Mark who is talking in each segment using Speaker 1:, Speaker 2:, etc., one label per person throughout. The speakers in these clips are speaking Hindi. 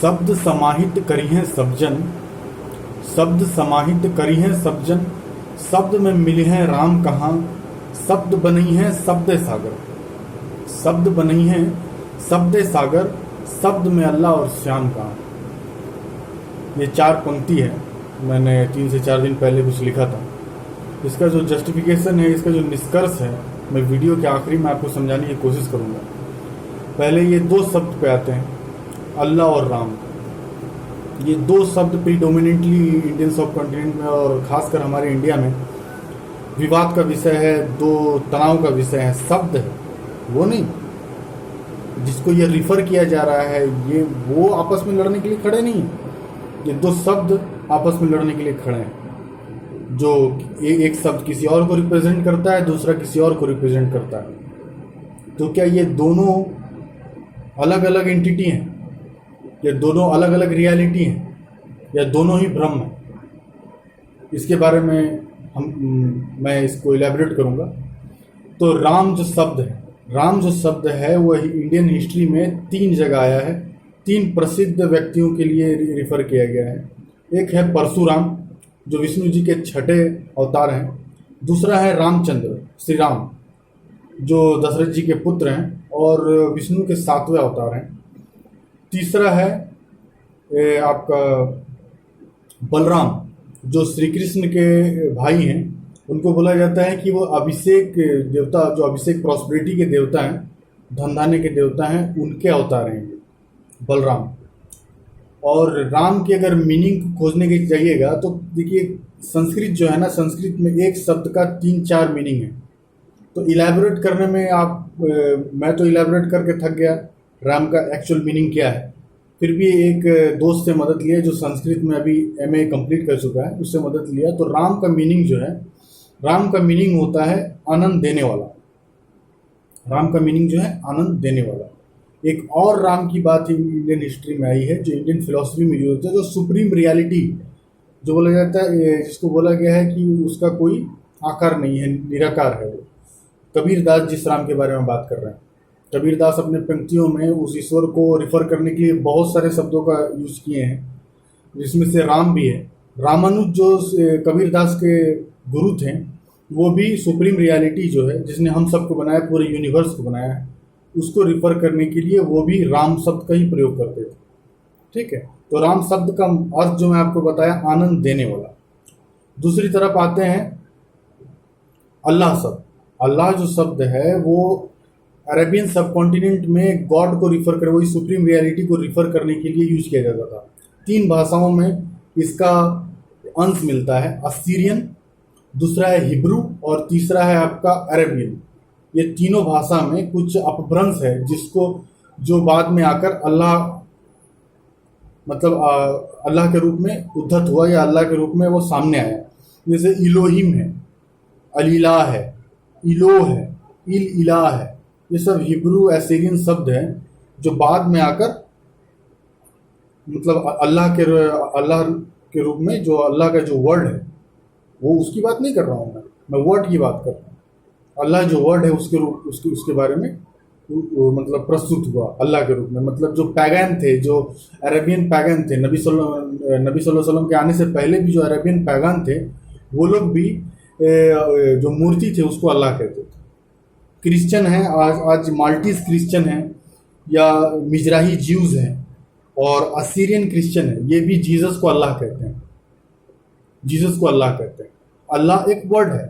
Speaker 1: शब्द समाहित करिहें सब जन, शब्द समाहित करिहें सब जन, शब्द में मिले हैं राम कहाँ, शब्द बनई हैं शब्द सागर, शब्द बनई हैं शब्द सागर, शब्द में अल्लाह और श्याम कहाँ। ये 4 पंक्ति है, मैंने 3 से 4 दिन पहले कुछ लिखा था। इसका जो जस्टिफिकेशन है, इसका जो निष्कर्ष है, मैं वीडियो के आखिरी में आपको समझाने की कोशिश करूँगा। पहले ये 2 शब्द पे आते हैं, अल्लाह और राम। ये 2 शब्द प्रीडोमिनेंटली इंडियन सब कॉन्टिनेंट में और ख़ासकर हमारे इंडिया में विवाद का विषय है, 2 तनाव का विषय है। शब्द है वो नहीं, जिसको ये रिफ़र किया जा रहा है, ये वो आपस में लड़ने के लिए खड़े नहीं हैं। ये 2 शब्द आपस में लड़ने के लिए खड़े हैं, जो एक शब्द किसी और को रिप्रेजेंट करता है, दूसरा किसी और को रिप्रेजेंट करता है। तो क्या ये दोनों अलग अलग एंटिटी हैं, या दोनों अलग अलग रियलिटी हैं, या दोनों ही ब्रह्म हैं? इसके बारे में मैं इसको इलेबोरेट करूँगा। तो राम जो शब्द है, राम जो शब्द है वो इंडियन हिस्ट्री में 3 जगह आया है। 3 प्रसिद्ध व्यक्तियों के लिए रिफ़र किया गया है। एक है परशुराम, जो विष्णु जी के 6ठे अवतार हैं। दूसरा है रामचंद्र, श्री राम, जो दशरथ जी के पुत्र हैं और विष्णु के 7वें अवतार हैं। तीसरा है आपका बलराम, जो श्री कृष्ण के भाई हैं। उनको बोला जाता है कि वो अभिषेक देवता, जो अभिषेक प्रॉस्पेरिटी के देवता हैं, धन धान्य के देवता हैं, उनके अवतार हैं बलराम। और राम की अगर मीनिंग खोजने की जाइएगा तो देखिए, संस्कृत जो है ना, संस्कृत में एक शब्द का 3-4 मीनिंग है। तो इलेबोरेट करने में मैं तो इलेबोरेट करके थक गया राम का एक्चुअल मीनिंग क्या है। फिर भी एक दोस्त से मदद लिया जो संस्कृत में अभी MA कंप्लीट कर चुका है, उससे मदद लिया। तो राम का मीनिंग जो है, राम का मीनिंग होता है आनंद देने वाला। राम का मीनिंग जो है आनंद देने वाला। एक और राम की बात इंडियन हिस्ट्री में आई है, जो इंडियन फिलॉसफी में यूज होता है, जो सुप्रीम रियलिटी जो बोला जाता है, जिसको बोला गया है कि उसका कोई आकार नहीं है, निराकार है वो। कबीरदास जिस राम के बारे में बात कर रहे हैं, कबीरदास अपने पंक्तियों में उस ईश्वर को रिफ़र करने के लिए बहुत सारे शब्दों का यूज़ किए हैं, जिसमें से राम भी है। रामानुज जो कबीरदास के गुरु थे, वो भी सुप्रीम रियलिटी जो है, जिसने हम सबको बनाया, पूरे यूनिवर्स को बनाया है, उसको रिफ़र करने के लिए वो भी राम शब्द का ही प्रयोग करते थे। ठीक है, तो राम शब्द का अर्थ जो मैं आपको बताया, आनंद देने वाला। दूसरी तरफ आते हैं अल्लाह शब्द। अल्लाह जो शब्द है वो अरेबियन सब कॉन्टिनेंट में गॉड को रिफ़र कर, वही सुप्रीम रियलिटी को रिफ़र करने के लिए यूज किया जाता था। 3 भाषाओं में इसका अंश मिलता है, असीरियन, दूसरा है हिब्रू और तीसरा है आपका अरेबियन। ये तीनों भाषा में कुछ अपभ्रंश है, जिसको जो बाद में आकर अल्लाह, मतलब अल्लाह के रूप में उद्धत हुआ, या अल्लाह के रूप में वो सामने आया। जैसे इलोहिम है, अलीला है, इलो है, इला है, ये सब हिब्रू असीरियन शब्द हैं, जो बाद में आकर मतलब अल्लाह के रूप में, जो अल्लाह का जो वर्ड है, वो उसकी बात नहीं कर रहा हूँ मैं वर्ड की बात कर रहा हूँ। अल्लाह जो वर्ड है उसके बारे में मतलब प्रस्तुत हुआ अल्लाह के रूप में। मतलब जो पैगन थे, जो अरेबियन पैगन थे, नबी सल्लल्लाहु अलैहि वसल्लम के आने से पहले भी जो अरेबियन पैगन थे, वो लोग भी जो मूर्ति थे उसको अल्लाह कहते थे। क्रिश्चियन हैं, आज माल्टीज क्रिश्चियन हैं, या मिजराही ज्यूज़ हैं, और असीरियन क्रिश्चियन है, ये भी जीसस को अल्लाह कहते हैं। जीसस को अल्लाह कहते हैं। अल्लाह एक वर्ड है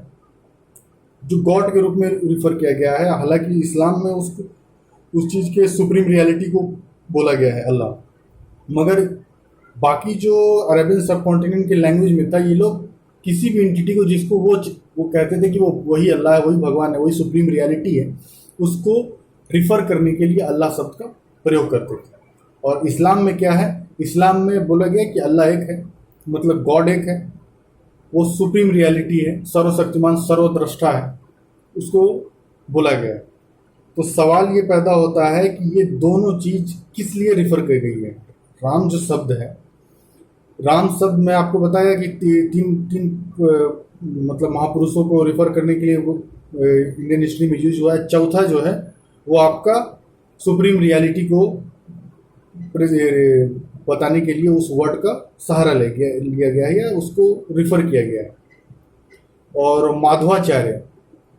Speaker 1: जो गॉड के रूप में रिफ़र किया गया है। हालांकि इस्लाम में उसको उस चीज़ के सुप्रीम रियलिटी को बोला गया है अल्लाह, मगर बाकी जो अरेबियन सब कॉन्टिनेंट के लैंग्वेज में था, ये लोग किसी भी एंटिटी को, जिसको वो कहते थे कि वो वही अल्लाह है, वही भगवान है, वही सुप्रीम रियलिटी है, उसको रिफ़र करने के लिए अल्लाह शब्द का प्रयोग करते थे। और इस्लाम में क्या है, इस्लाम में बोला गया कि अल्लाह एक है, मतलब गॉड एक है, वो सुप्रीम रियलिटी है, सर्वशक्तिमान, सर्वद्रष्टा है, उसको बोला गया है। तो सवाल ये पैदा होता है कि ये दोनों चीज़ किस लिए रिफ़र की गई है। राम जो शब्द है, राम शब्द में आपको बताया कि तीन मतलब महापुरुषों को रिफ़र करने के लिए वो इंडियन हिस्ट्री में यूज हुआ है। चौथा जो है वो आपका सुप्रीम रियलिटी को बताने के लिए उस वर्ड का सहारा लिया गया है या उसको रिफर किया गया है। और माधवाचार्य,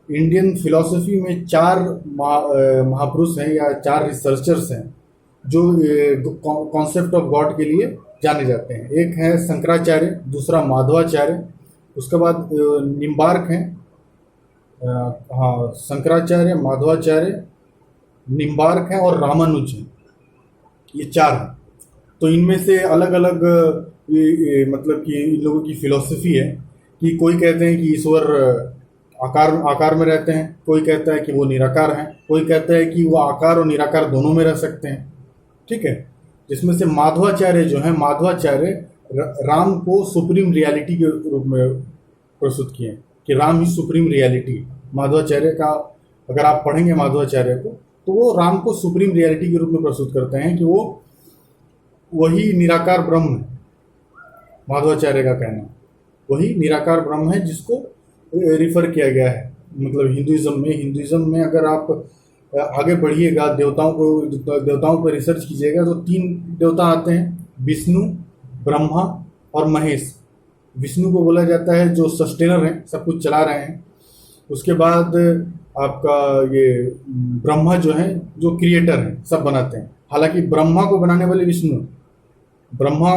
Speaker 1: इंडियन फिलॉसफी में चार महापुरुष हैं या चार रिसर्चर्स हैं जो कॉन्सेप्ट ऑफ गॉड के लिए जाने जाते हैं। एक है शंकराचार्य, दूसरा माधवाचार्य, उसके बाद निम्बार्क हैं, हाँ शंकराचार्य, माधवाचार्य, निम्बार्क हैं और रामानुज हैं। ये चार हैं। तो इनमें से अलग अलग मतलब कि इन लोगों की फिलॉसफी है कि कोई कहते हैं कि ईश्वर आकार में रहते हैं, कोई कहता है कि वो निराकार हैं, कोई कहता है कि वो आकार और निराकार दोनों में रह सकते हैं। ठीक है। जिसमें से माधवाचार्य जो है, माधवाचार्य राम को सुप्रीम रियलिटी के रूप में प्रस्तुत किए कि राम ही सुप्रीम रियलिटी। माधवाचार्य का अगर आप पढ़ेंगे माधवाचार्य को तो वो राम को सुप्रीम रियलिटी के रूप में प्रस्तुत करते हैं कि वो वही निराकार ब्रह्म है। माधवाचार्य का कहना वही निराकार ब्रह्म है जिसको रिफर किया गया है। मतलब हिंदुइज्म में अगर आप आगे बढ़िएगा, देवताओं पर रिसर्च कीजिएगा तो 3 देवता आते हैं, विष्णु, ब्रह्मा और महेश। विष्णु को बोला जाता है जो सस्टेनर है, सब कुछ चला रहे हैं। उसके बाद आपका ये ब्रह्मा जो है जो क्रिएटर है, सब बनाते हैं। हालांकि ब्रह्मा को बनाने वाले विष्णु, ब्रह्मा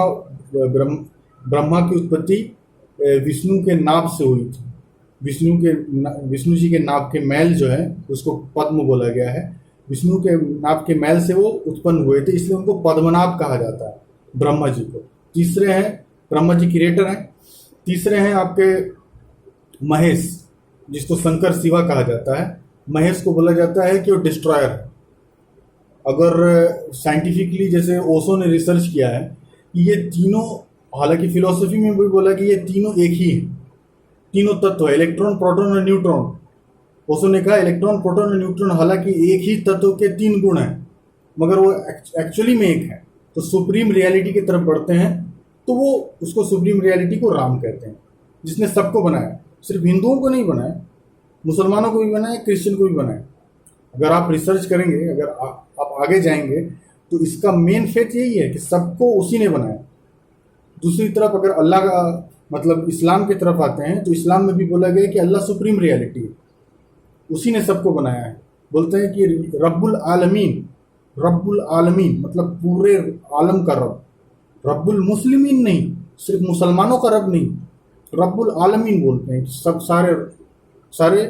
Speaker 1: की उत्पत्ति विष्णु के नाभ से हुई थी। विष्णु जी के नाभ के मैल जो है उसको पद्म बोला गया है। विष्णु के नाभ के मैल से वो उत्पन्न हुए थे, इसलिए उनको पद्मनाभ कहा जाता है ब्रह्मा जी को। तीसरे हैं ब्रह्मा जी क्रिएटर हैं। तीसरे हैं आपके महेश, जिसको शंकर शिवा कहा जाता है। महेश को बोला जाता है कि वो डिस्ट्रॉयर है। अगर साइंटिफिकली जैसे ओशो ने रिसर्च किया है कि ये तीनों, हालांकि फिलॉसफी में भी बोला कि ये तीनों एक ही हैं, तीनों तत्व है, इलेक्ट्रॉन, प्रोटॉन और न्यूट्रॉन। ओशो ने कहा इलेक्ट्रॉन, प्रोटॉन और न्यूट्रॉन हालांकि एक ही तत्व के 3 गुण हैं मगर वो एक्चुअली में एक है। तो सुप्रीम रियलिटी की तरफ बढ़ते हैं तो वो उसको सुप्रीम रियलिटी को राम कहते हैं, जिसने सबको बनाया। सिर्फ हिंदुओं को नहीं बनाया, मुसलमानों को भी बनाया, क्रिश्चियन को भी बनाया। अगर आप रिसर्च करेंगे, अगर आप आगे जाएंगे तो इसका मेन फैक्ट यही है कि सबको उसी ने बनाया। दूसरी तरफ अगर अल्लाह का मतलब इस्लाम की तरफ आते हैं तो इस्लाम में भी बोला गया कि अल्लाह सुप्रीम रियलिटी है, उसी ने सबको बनाया है। बोलते हैं कि रब्बुल आलमीन मतलब पूरे आलम का रब। रब्बुल मुस्लिमीन नहीं, सिर्फ मुसलमानों का रब नहीं, रब्बुल आलमीन बोलते हैं। सब सारे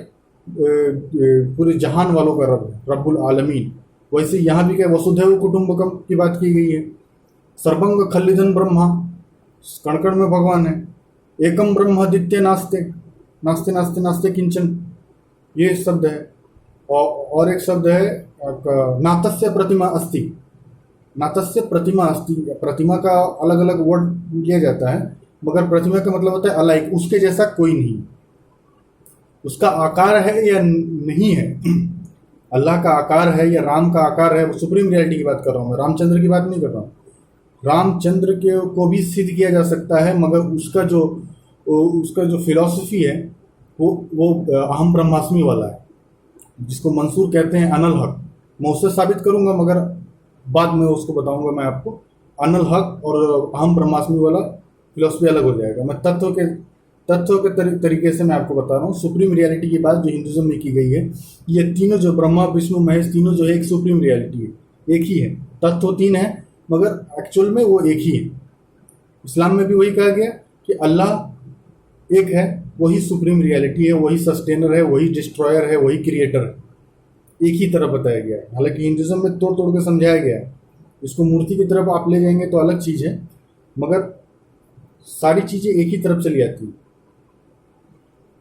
Speaker 1: पूरे जहान वालों का रब है, रब्बुल आलमीन। वैसे यहाँ भी क्या वसुधैव कुटुंबकम की बात की गई है। सर्वंग खलिदन ब्रह्मा, कण कण में भगवान है। एकम ब्रह्मादित्य नास्ते नास्ते नास्ते नास्ते किंचन, ये शब्द है। और एक शब्द है नातस्य प्रतिमा अस्ति। नातस्य प्रतिमा अस्ति, प्रतिमा का अलग अलग वर्ड लिया जाता है मगर प्रतिमा का मतलब होता है अलाइक, उसके जैसा कोई नहीं। उसका आकार है या नहीं है, अल्लाह का आकार है या राम का आकार है, वो सुप्रीम रियलिटी की बात कर रहा हूँ मैं, रामचंद्र की बात नहीं कर रहा हूँ। रामचंद्र को भी सिद्ध किया जा सकता है मगर उसका जो फिलॉसफी है वो अहम ब्रह्मास्मि वाला है, जिसको मंसूर कहते हैं अनल हक। मैं उससे साबित करूंगा मगर बाद में उसको बताऊंगा मैं आपको। अनल हक और अहम ब्रह्मास्मि वाला फिलॉसफी अलग हो जाएगा। मैं तत्व के तरीके से मैं आपको बता रहा हूँ। सुप्रीम रियलिटी की बात जो हिंदुइज्म में की गई है, ये तीनों जो ब्रह्मा विष्णु महेश तीनों जो है एक सुप्रीम रियलिटी है, एक ही है। तत्व 3 है मगर एक्चुअल में वो एक ही है। इस्लाम में भी वही कहा गया कि अल्लाह एक है, वही सुप्रीम रियलिटी है, वही सस्टेनर है, वही डिस्ट्रॉयर है, वही क्रिएटर है, एक ही तरह बताया गया है। हालांकि हिंदुइज्म में तोड़ तोड़ के समझाया गया है। इसको मूर्ति की तरफ आप ले जाएंगे तो अलग चीज़ है मगर सारी चीज़ें एक ही तरफ चली जाती हैं।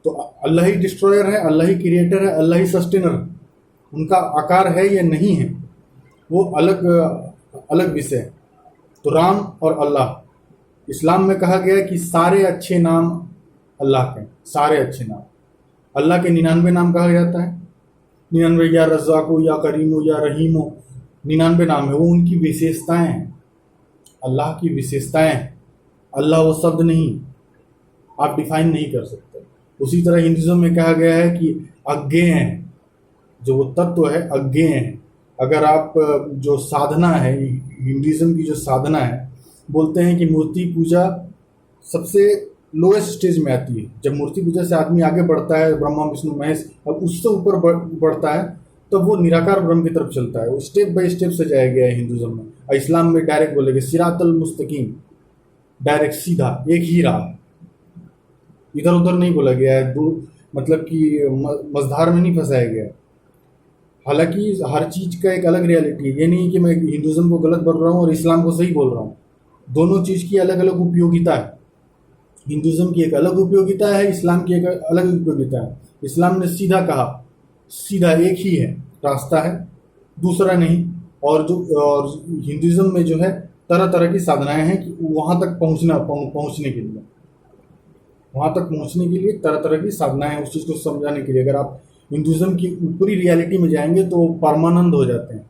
Speaker 1: तो अल्लाह ही डिस्ट्रॉयर है, अल्लाह ही क्रिएटर है, अल्लाह ही सस्टेनर है। उनका आकार है या नहीं है वो अलग विषय है। तो राम और अल्लाह, इस्लाम में कहा गया कि सारे अच्छे नाम अल्लाह के, सारे अच्छे नाम। अल्लाह के 99 नाम कहा जाता है, 99 या रज़्ज़ाक़ो या करीमो या रहीमो, 99 नाम है। वो उनकी विशेषताएं हैं, अल्लाह की विशेषताएं। अल्लाह वो शब्द नहीं, आप डिफाइन नहीं कर सकते। उसी तरह हिंदुइज्म में कहा गया है कि अज्ञेय है, जो वो तत्व है अज्ञेय है। अगर आप जो साधना है, हिंदुइज्म की जो साधना है बोलते हैं कि मूर्ति पूजा सबसे लोएस्ट स्टेज में आती है। जब मूर्ति पूजा से आदमी आगे बढ़ता है, ब्रह्मा विष्णु महेश, अब उससे ऊपर बढ़ता है, तो वो निराकार ब्रह्म की तरफ चलता है। वो स्टेप बाय स्टेप सजाया गया है हिंदुज्म में। और इस्लाम में डायरेक्ट बोलेंगे सिरातल मुस्तकीम, डायरेक्ट सीधा एक ही राह, इधर उधर नहीं बोला गया है, मतलब कि मझधार में नहीं फंसाया गया है। हालांकि हर चीज का एक अलग रियलिटी है। ये नहीं कि मैं हिंदुज्म को गलत बोल रहा हूँ और इस्लाम को सही बोल रहा हूँ। दोनों चीज की अलग अलग उपयोगिता है। हिंदुज्म की एक अलग उपयोगिता है, इस्लाम की एक अलग उपयोगिता है। इस्लाम ने सीधा कहा, सीधा एक ही है रास्ता है, दूसरा नहीं। और हिंदुज्म में जो है तरह तरह की साधनाएं हैं कि वहां तक पहुंचने के लिए, वहां तक पहुंचने के लिए तरह तरह की साधनाएं हैं उस चीज को समझाने के लिए। अगर आप हिंदुज्म की ऊपरी रियलिटी में जाएंगे तो परमानंद हो जाते हैं,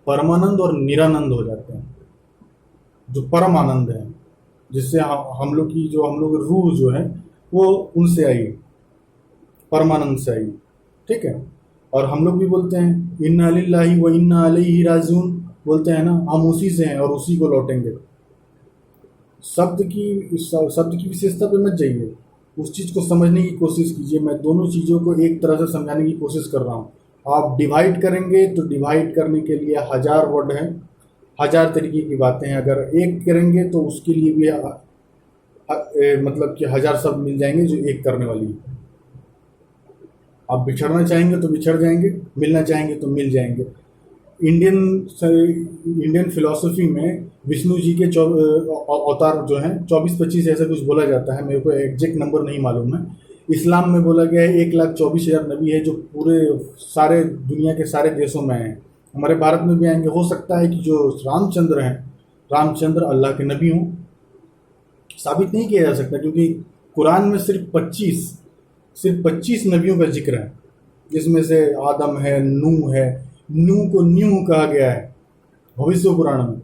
Speaker 1: परमानंद और निरानंद हो जाते हैं। जो परम आनंद है, जिससे हम लोग की जो हम लोग रूह जो है वो उनसे आई, परमानंद से आई। ठीक है। और हम लोग भी बोलते हैं इन्ना लिल्लाहि व इन्ना अलैहि राजिऊन, बोलते हैं ना, हम उसी से हैं और उसी को लौटेंगे। शब्द की विशेषता पे मत जाइए, उस चीज को समझने की कोशिश कीजिए। मैं दोनों चीजों को एक तरह से समझाने की कोशिश कर रहा हूँ। आप डिवाइड करेंगे तो डिवाइड करने के लिए 1000 वर्ड हैं, 1000 तरीके की बातें हैं। अगर एक करेंगे तो उसके लिए भी मतलब कि 1000 शब्द मिल जाएंगे जो एक करने वाली है। आप बिछड़ना चाहेंगे तो बिछड़ जाएंगे, मिलना चाहेंगे तो मिल जाएंगे। इंडियन फिलॉसफी में विष्णु जी के अवतार जो हैं 24-25 ऐसा कुछ बोला जाता है, मेरे को एग्जैक्ट नंबर नहीं मालूम है। इस्लाम में बोला गया है 1,24,000 नबी है जो पूरे सारे दुनिया के सारे देशों में हैं। हमारे भारत में भी आएंगे। हो सकता है कि जो रामचंद्र हैं, रामचंद्र अल्लाह के नबी हों, साबित नहीं किया जा सकता, क्योंकि कुरान में सिर्फ 25 नबियों का जिक्र है, जिसमें से आदम है, नूह है। नूह को न्यू कहा गया है भविष्य पुराण में,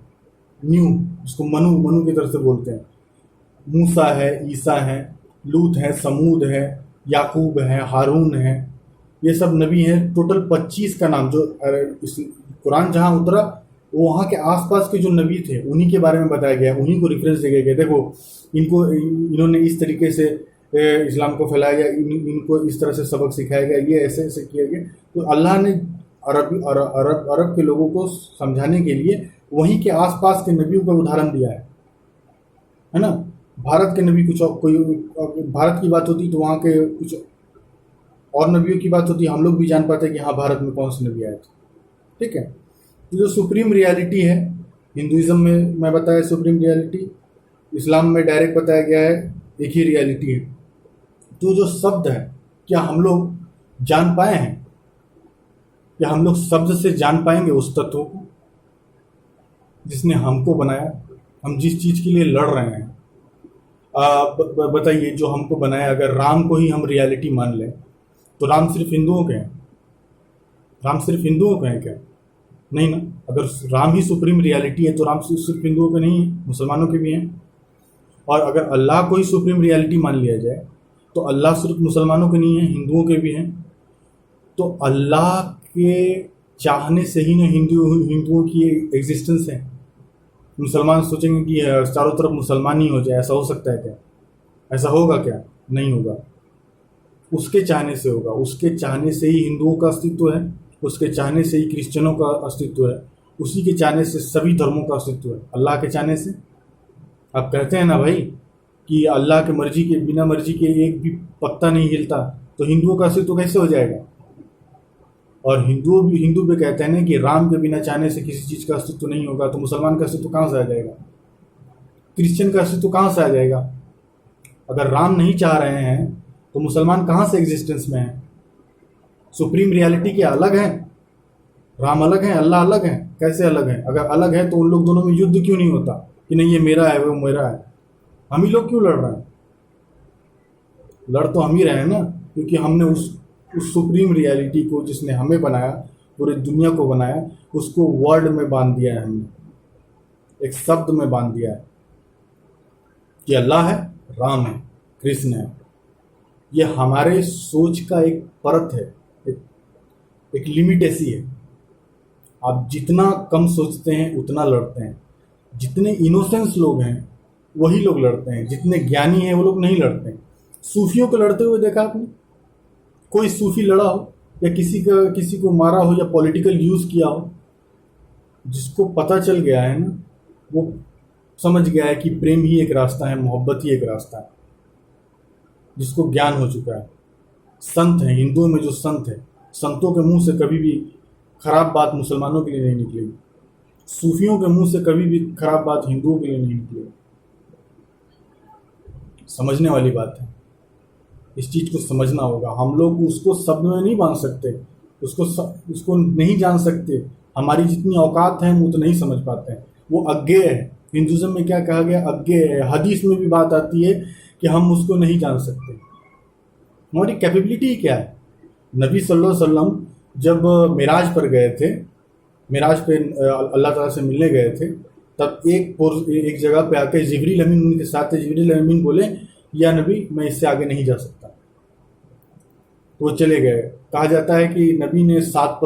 Speaker 1: न्यू, उसको मनु की तरफ से बोलते हैं। मूसा है, ईसा है, लूत है, समूद है, याकूब है, हारून है, ये सब नबी हैं। टोटल 25 का नाम, जो कुरान जहाँ उतरा वो वहाँ के आसपास के जो नबी थे उन्हीं के बारे में बताया गया, उन्हीं को रेफरेंस दिया गया। देखो इन्होंने इस तरीके से इस्लाम को फैलाया गया, इनको इस तरह से सबक सिखाया गया, ये ऐसे ऐसे किया गया। तो अल्लाह ने अरब के लोगों को समझाने के लिए वहीं के आसपास के नबियों का उदाहरण दिया है ना। भारत के नबी कुछ कोई भारत की बात होती तो वहाँ के कुछ और नबियों की बात होती, हम लोग भी जान पाते कि हाँ भारत में कौन से नबी आए थे। ठीक है। तो जो सुप्रीम रियलिटी है हिंदुइज्म में मैं बताया सुप्रीम रियलिटी, इस्लाम में डायरेक्ट बताया गया है एक ही रियलिटी है। तो जो शब्द है, क्या हम लोग जान पाए हैं? क्या हम लोग शब्द से जान पाएंगे उस तत्व को जिसने हमको बनाया, हम जिस चीज के लिए लड़ रहे हैं? बताइए, जो हमको बनाया, अगर राम को ही हम रियलिटी मान लें तो राम सिर्फ हिंदुओं के हैं? राम सिर्फ हिंदुओं के हैं क्या? नहीं ना। अगर राम ही सुप्रीम रियलिटी है तो राम सिर्फ हिंदुओं के नहीं है, मुसलमानों के भी हैं। और अगर अल्लाह को ही सुप्रीम रियलिटी मान लिया जाए तो अल्लाह सिर्फ मुसलमानों के नहीं है, हिंदुओं के भी हैं। तो अल्लाह के चाहने से ही ना हिंदुओं की एग्जिस्टेंस है। मुसलमान सोचेंगे कि चारों तरफ मुसलमान ही हो जाए, ऐसा हो सकता है क्या? ऐसा होगा क्या? नहीं होगा। उसके चाहने से होगा। उसके चाहने से ही हिंदुओं का अस्तित्व है, उसके चाहने से ही क्रिश्चियनों का अस्तित्व है, उसी के चाहने से सभी धर्मों का अस्तित्व है, अल्लाह के चाहने से। आप कहते हैं ना भाई कि अल्लाह के मर्जी के बिना मर्जी के एक भी पत्ता नहीं हिलता, तो हिंदुओं का अस्तित्व कैसे हो जाएगा? और हिंदू भी कहते हैं ना कि राम के बिना चाहने से किसी चीज़ का अस्तित्व नहीं होगा, तो मुसलमान का अस्तित्व कहाँ से आ जाएगा? क्रिश्चियन का अस्तित्व कहाँ से आ जाएगा? अगर राम नहीं चाह रहे हैं तो मुसलमान कहाँ से एग्जिस्टेंस में है? सुप्रीम रियलिटी क्या अलग है? राम अलग है, अल्लाह अलग है? कैसे अलग है? अगर अलग है तो उन लोग दोनों में युद्ध क्यों नहीं होता कि नहीं ये मेरा है वो मेरा है? हम ही लोग क्यों लड़ रहे हैं? लड़ तो हम ही रहे हैं ना, क्योंकि हमने उस सुप्रीम रियलिटी को, जिसने हमें बनाया, पूरी दुनिया को बनाया, उसको वर्ड में बांध दिया है। हमने एक शब्द में बांध दिया है कि अल्लाह है, राम है, कृष्ण है। ये हमारे सोच का एक परत है, एक लिमिट ऐसी है। आप जितना कम सोचते हैं उतना लड़ते हैं। जितने इनोसेंस लोग हैं वही लोग लड़ते हैं, जितने ज्ञानी हैं वो लोग नहीं लड़ते हैं। सूफियों को लड़ते हुए देखा आपने? कोई सूफी लड़ा हो या किसी को मारा हो या पॉलिटिकल यूज किया हो? जिसको पता चल गया है ना, वो समझ गया है कि प्रेम ही एक रास्ता है, मोहब्बत ही एक रास्ता है, जिसको ज्ञान हो चुका है। संत हैं, हिंदुओं में जो संत है, संतों के मुंह से कभी भी खराब बात मुसलमानों के लिए नहीं निकलेगी, सूफियों के मुंह से कभी भी खराब बात हिंदुओं के लिए नहीं निकलेगी। समझने वाली बात है, इस चीज को समझना होगा। हम लोग उसको शब्द में नहीं बांध सकते, उसको नहीं जान सकते। हमारी जितनी औकात है हम वो तो नहीं समझ पाते हैं, वो अज्ञेय है। हिंदुज़म में क्या कहा गया? अज्ञेय है। हदीस में भी बात आती है कि हम उसको नहीं जान सकते। हमारी कैपेबिलिटी क्या है? नबी सल्लल्लाहु अलैहि वसल्लम जब मिराज पर गए थे, मिराज पे अल्लाह ताला से मिलने गए थे, तब एक जगह पे आके जिब्रील अमीन उनके साथ थे। जिब्रील अमीन बोले, या नबी मैं इससे आगे नहीं जा सकता, तो वो चले गए। कहा जाता है कि नबी ने 7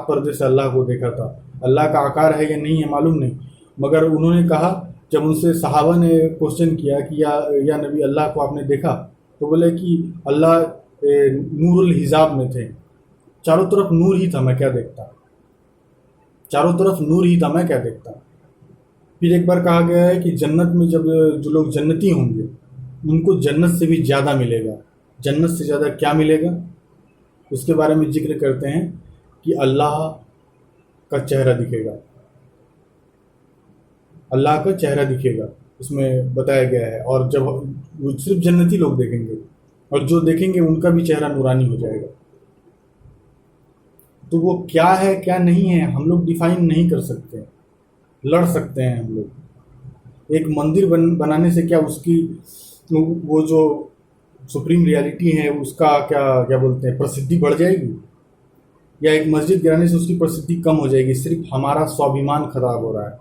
Speaker 1: पर्दे से अल्लाह को देखा था। अल्लाह का आकार है या नहीं है मालूम नहीं, मगर उन्होंने कहा, जब उनसे सहाबा ने क्वेश्चन किया कि या नबी अल्लाह को आपने देखा, तो बोले कि अल्लाह नूरुल हिजाब में थे, चारों तरफ नूर ही था, मैं क्या देखता, चारों तरफ नूर ही था, मैं क्या देखता। फिर एक बार कहा गया है कि जन्नत में जब जो लोग जन्नती होंगे उनको जन्नत से भी ज़्यादा मिलेगा। जन्नत से ज़्यादा क्या मिलेगा उसके बारे में जिक्र करते हैं कि अल्लाह का चेहरा दिखेगा, अल्लाह का चेहरा दिखेगा, उसमें बताया गया है। और जब वो सिर्फ जन्नती लोग देखेंगे, और जो देखेंगे उनका भी चेहरा नूरानी हो जाएगा। तो वो क्या है क्या नहीं है हम लोग डिफाइन नहीं कर सकते। लड़ सकते हैं हम लोग। एक मंदिर बनाने से क्या उसकी वो जो सुप्रीम रियलिटी है उसका क्या क्या बोलते हैं प्रसिद्धि बढ़ जाएगी, या एक मस्जिद गिराने से उसकी प्रसिद्धि कम हो जाएगी? सिर्फ हमारा स्वाभिमान खराब हो रहा है,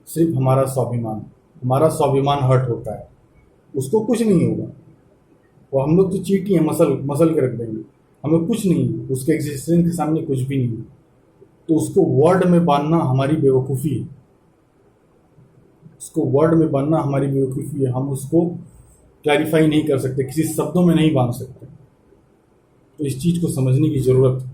Speaker 1: सिर्फ हमारा स्वाभिमान हर्ट होता है, उसको कुछ नहीं होगा। वो हम लोग तो चीटी हैं, मसल के रख देंगे, हमें कुछ नहीं है, उसके एग्जिस्टेंस के सामने कुछ भी नहीं है। तो उसको वर्ड में बांधना हमारी बेवकूफ़ी है, उसको वर्ड में बांधना हमारी बेवकूफ़ी है। हम उसको क्लैरिफाई नहीं कर सकते, किसी शब्दों में नहीं बांध सकते। तो इस चीज़ को समझने की ज़रूरत है।